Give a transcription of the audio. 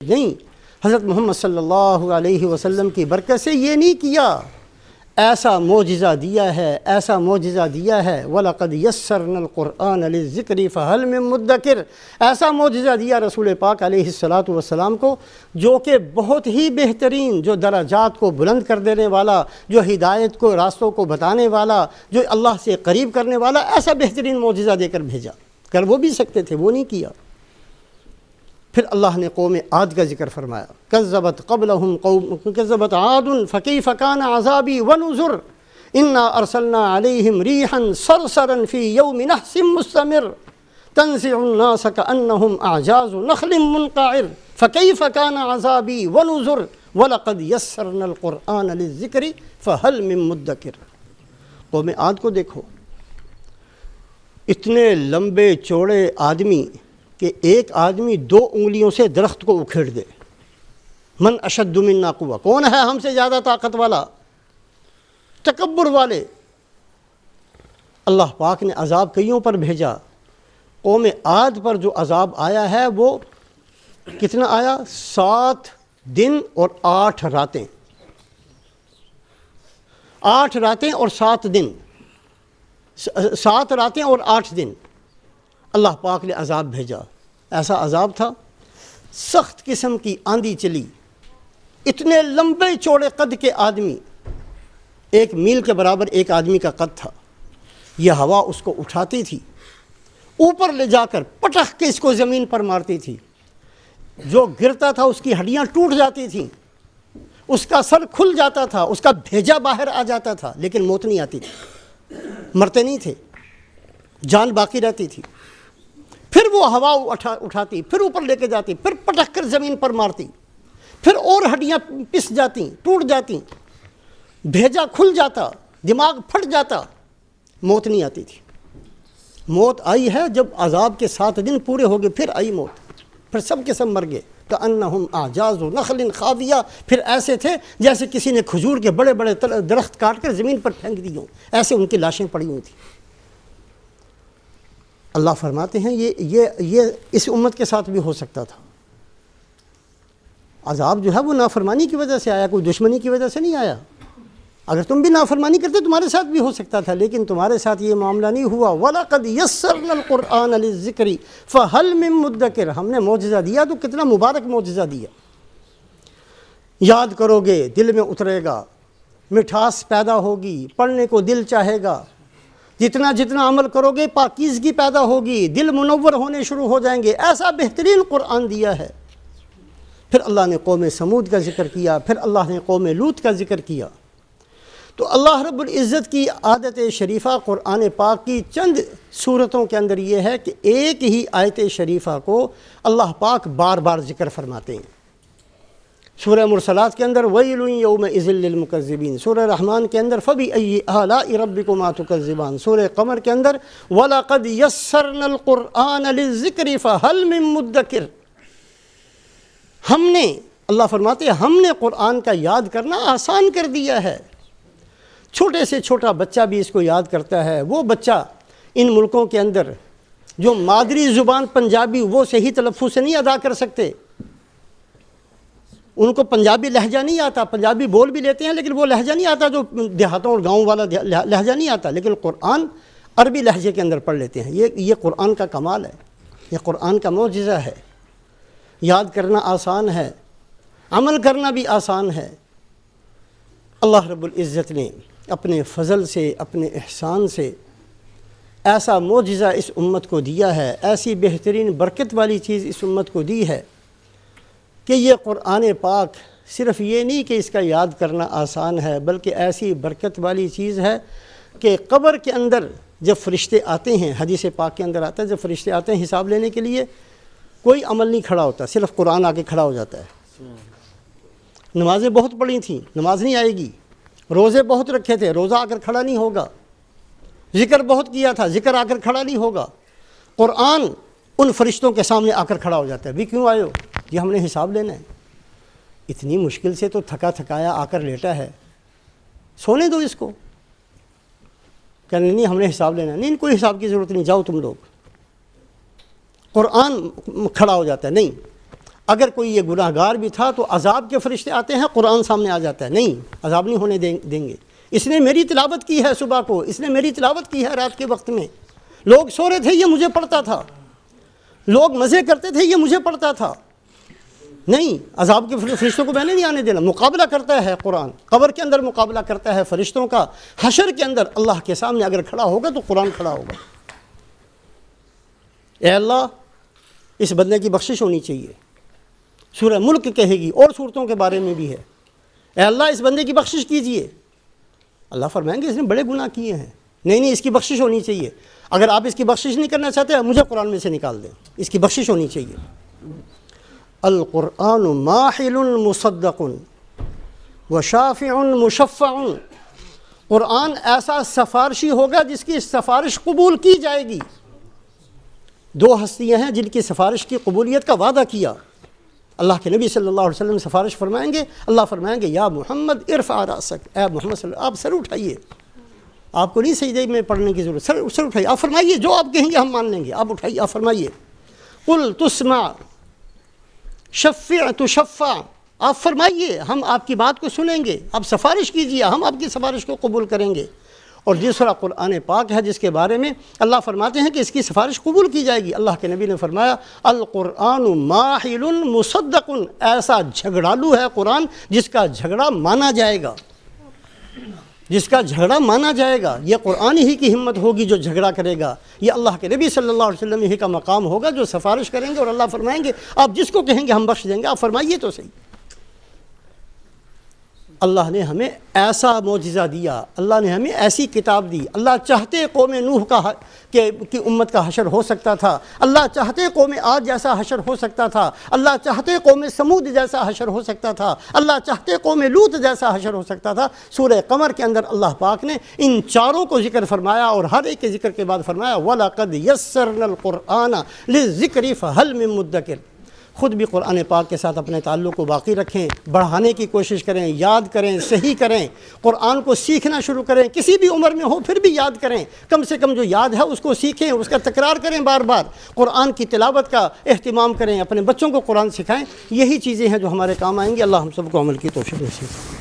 نہیں، حضرت محمد صلی اللہ علیہ وسلم کی برکت سے یہ نہیں کیا، ایسا معجزہ دیا ہے، ایسا معجزہ دیا ہے وَلَقَدْ يَسَّرْنَا الْقُرْآنَ لِلذِّكْرِ فَهَلْ مِن مُدَّكِرٍ، ایسا معجزہ دیا رسول پاک علیہ السلام کو، جو کہ بہت ہی بہترین، جو درجات کو بلند کر دینے والا، جو ہدایت کو، راستوں کو بتانے والا، جو اللہ سے قریب کرنے والا، ایسا بہترین معجزہ دے کر بھیجا، کر وہ بھی سکتے تھے، وہ نہیں کیا۔ پھر اللہ نے قوم عاد کا ذکر فرمایا، کذبت قبلہم قوم کذبت عاد فکیف کان عذابی ونذر انا ارسلنا علیہم ریحا صرصرا فی یوم نحس مستمر تنزع الناس کأنہم اعجاز نخل منقعر فکیف کان عذابی ونذر ولقد یسرنا القرآن للذکر فہل من مدکر۔ قوم عاد کو دیکھو، اتنے لمبے چوڑے آدمی کہ ایک آدمی 2 انگلیوں سے درخت کو اکھیڑ دے۔ من اشد منا قوہ، کون ہے ہم سے زیادہ طاقت والا، تکبر والے۔ اللہ پاک نے عذاب کئیوں پر بھیجا، قوم عاد پر جو عذاب آیا ہے وہ کتنا آیا؟ 7 دن اور 8 راتیں، 8 راتیں اور 7 دن، 7 راتیں اور 8 دن اللہ پاک نے عذاب بھیجا۔ ایسا عذاب تھا، سخت قسم کی آندھی چلی، اتنے لمبے چوڑے قد کے آدمی، 1 میل کے برابر ایک آدمی کا قد تھا، یہ ہوا اس کو اٹھاتی تھی، اوپر لے جا کر پٹخ کے اس کو زمین پر مارتی تھی، جو گرتا تھا اس کی ہڈیاں ٹوٹ جاتی تھیں، اس کا سر کھل جاتا تھا، اس کا بھیجا باہر آ جاتا تھا، لیکن موت نہیں آتی تھی، مرتے نہیں تھے، جان باقی رہتی تھی۔ پھر وہ ہوا اٹھاتی، پھر اوپر لے کے جاتی، پھر پٹک کر زمین پر مارتی، پھر اور ہڈیاں پس جاتی، ٹوٹ جاتی، بھیجا کھل جاتا، دماغ پھٹ جاتا، موت نہیں آتی تھی۔ موت آئی ہے جب عذاب کے 7 دن پورے ہو گئے، پھر آئی موت، پھر سب کے سب مر گئے۔ کأنہم اعجاز نخل خاویہ، پھر ایسے تھے جیسے کسی نے کھجور کے بڑے بڑے درخت کاٹ کر زمین پر پھینک دی ہوں، ایسے ان کی لاشیں پڑی ہوئی تھیں۔ اللہ فرماتے ہیں یہ اس امت کے ساتھ بھی ہو سکتا تھا۔ عذاب جو ہے وہ نافرمانی کی وجہ سے آیا، کوئی دشمنی کی وجہ سے نہیں آیا۔ اگر تم بھی نافرمانی کرتے تمہارے ساتھ بھی ہو سکتا تھا، لیکن تمہارے ساتھ یہ معاملہ نہیں ہوا۔ وَلَقَدْ يَسَّرْنَا الْقُرْآنَ لِلذِّكْرِ فَهَلْ مِن مُدَّكِرٍ، ہم نے معجزہ دیا تو کتنا مبارک معجزہ دیا، یاد کرو گے دل میں اترے گا، مٹھاس پیدا ہوگی، پڑھنے کو دل چاہے گا، جتنا جتنا عمل کرو گے پاکیزگی پیدا ہوگی، دل منور ہونے شروع ہو جائیں گے، ایسا بہترین قرآن دیا ہے۔ پھر اللہ نے قوم سمود کا ذکر کیا، پھر اللہ نے قوم لوط کا ذکر کیا۔ تو اللہ رب العزت کی عادت شریفہ قرآن پاک کی چند صورتوں کے اندر یہ ہے کہ ایک ہی آیت شریفہ کو اللہ پاک بار بار ذکر فرماتے ہیں۔ سورہ مرسلات کے اندر ویل یومئذ للمکذبین، سورہ رحمان کے اندر فبأی آلاء ربکما تکذبان، سورہ قمر کے اندر وَلَقَدْ يَسَّرْنَا الْقُرْآنَ لِلذِّكْرِ فَهَلْ مِن مُدَّكِرٍ۔ ہم نے، اللہ فرماتے ہیں ہم نے قرآن کا یاد کرنا آسان کر دیا ہے، چھوٹے سے چھوٹا بچہ بھی اس کو یاد کرتا ہے۔ وہ بچہ ان ملکوں کے اندر جو مادری زبان پنجابی وہ صحیح تلفظ سے نہیں ادا کر سکتے، ان کو پنجابی لہجہ نہیں آتا، پنجابی بول بھی لیتے ہیں لیکن وہ لہجہ نہیں آتا جو دیہاتوں اور گاؤں والا لہجہ نہیں آتا، لیکن قرآن عربی لہجے کے اندر پڑھ لیتے ہیں۔ یہ قرآن کا کمال ہے، یہ قرآن کا معجزہ ہے۔ یاد کرنا آسان ہے، عمل کرنا بھی آسان ہے۔ اللہ رب العزت نے اپنے فضل سے، اپنے احسان سے ایسا معجزہ اس امت کو دیا ہے، ایسی بہترین برکت والی چیز اس امت کو دی ہے کہ یہ قرآن پاک صرف یہ نہیں کہ اس کا یاد کرنا آسان ہے، بلکہ ایسی برکت والی چیز ہے کہ قبر کے اندر جب فرشتے آتے ہیں، حدیث پاک کے اندر آتا ہے جب فرشتے آتے ہیں حساب لینے کے لیے، کوئی عمل نہیں کھڑا ہوتا، صرف قرآن آ کے کھڑا ہو جاتا ہے۔ نمازیں بہت پڑھی تھیں، نماز نہیں آئے گی، روزے بہت رکھے تھے، روزہ آ کر کھڑا نہیں ہوگا، ذکر بہت کیا تھا، ذکر آ کر کھڑا نہیں ہوگا، قرآن ان فرشتوں کے سامنے آ کر کھڑا ہو جاتا ہے۔ بھی کیوں آئے ہو؟ یہ ہم نے حساب لینا ہے۔ اتنی مشکل سے تو تھکا تھکایا آ کر لیٹا ہے، سونے دو اس کو، کہنے نہیں ہم نے حساب لینا ہے۔ نہیں، کوئی حساب کی ضرورت نہیں، جاؤ تم لوگ۔ قرآن کھڑا ہو جاتا ہے، نہیں اگر کوئی یہ گناہ گار بھی تھا تو عذاب کے فرشتے آتے ہیں، قرآن سامنے آ جاتا ہے، نہیں عذاب نہیں ہونے دیں گے، اس نے میری تلاوت کی ہے صبح کو، اس نے میری تلاوت کی ہے رات کے وقت میں، لوگ سو رہے تھے یہ مجھے پڑھتا تھا، لوگ مزے کرتے تھے یہ مجھے پڑھتا تھا، نہیں عذاب کے فرشتوں کو میں نے نہیں آنے دینا۔ مقابلہ کرتا ہے قرآن، قبر کے اندر مقابلہ کرتا ہے فرشتوں کا، حشر کے اندر اللہ کے سامنے اگر کھڑا ہوگا تو قرآن کھڑا ہوگا، اے اللہ اس بندے کی بخشش ہونی چاہیے، سورہ ملک کہے گی، اور صورتوں کے بارے میں بھی ہے، اے اللہ اس بندے کی بخشش کیجئے، اللہ فرمائیں گے اس نے بڑے گناہ کیے ہیں، نہیں اس کی بخشش ہونی چاہیے، اگر آپ اس کی بخشش نہیں کرنا چاہتے مجھے قرآن میں سے نکال دیں، اس کی بخشش ہونی چاہیے۔ القرآن ماحل مصدق وشافع مشفع، قرآن ایسا سفارشی ہوگا جس کی سفارش قبول کی جائے گی۔ دو ہستیاں ہیں جن کی سفارش کی قبولیت کا وعدہ کیا، اللہ کے نبی صلی اللہ علیہ وسلم سفارش فرمائیں گے، اللہ فرمائیں گے یا محمد ارفع راسک، اے محمد صلی اللہ علیہ وسلم آپ سر اٹھائیے، آپ کو نہیں سجدے میں پڑھنے کی ضرورت، سر اٹھائیے، آپ فرمائیے جو آپ کہیں گے ہم مان لیں گے، آپ اٹھائیے آپ فرمائیے، قل تسمع شفع تشفع، آپ فرمائیے ہم آپ کی بات کو سنیں گے، آپ سفارش کیجیے ہم آپ کی سفارش کو قبول کریں گے۔ اور دوسرا قرآن پاک ہے جس کے بارے میں اللہ فرماتے ہیں کہ اس کی سفارش قبول کی جائے گی، اللہ کے نبی نے فرمایا القرآن ماحل مصدق، ایسا جھگڑالو ہے قرآن جس کا جھگڑا مانا جائے گا، جس کا جھگڑا مانا جائے گا، یہ قرآن ہی کی ہمت ہوگی جو جھگڑا کرے گا، یہ اللہ کے نبی صلی اللہ علیہ وسلم ہی کا مقام ہوگا جو سفارش کریں گے، اور اللہ فرمائیں گے آپ جس کو کہیں گے ہم بخش دیں گے، آپ فرمائیے تو صحیح۔ اللہ نے ہمیں ایسا معجزہ دیا، اللہ نے ہمیں ایسی کتاب دی، اللہ چاہتے قوم نوح کی امت کا حشر ہو سکتا تھا، اللہ چاہتے قوم عاد جیسا حشر ہو سکتا تھا، اللہ چاہتے قوم سمود جیسا حشر ہو سکتا تھا، اللہ چاہتے قوم لوط جیسا حشر ہو سکتا تھا۔ سورہ قمر کے اندر اللہ پاک نے ان چاروں کو ذکر فرمایا، اور ہر ایک کے ذکر کے بعد فرمایا وَلَقَدْ يَسَّرْنَا الْقُرْآنَ لِلذِّكْرِ فَهَلْ مِن مُدَّكِرٍ۔ خود بھی قرآن پاک کے ساتھ اپنے تعلق کو باقی رکھیں، بڑھانے کی کوشش کریں، یاد کریں، صحیح کریں، قرآن کو سیکھنا شروع کریں، کسی بھی عمر میں ہو پھر بھی یاد کریں، کم سے کم جو یاد ہے اس کو سیکھیں، اس کا تکرار کریں، بار بار قرآن کی تلاوت کا اہتمام کریں، اپنے بچوں کو قرآن سکھائیں، یہی چیزیں ہیں جو ہمارے کام آئیں گی۔ اللہ ہم سب کو عمل کی توفیق نصیب کرے۔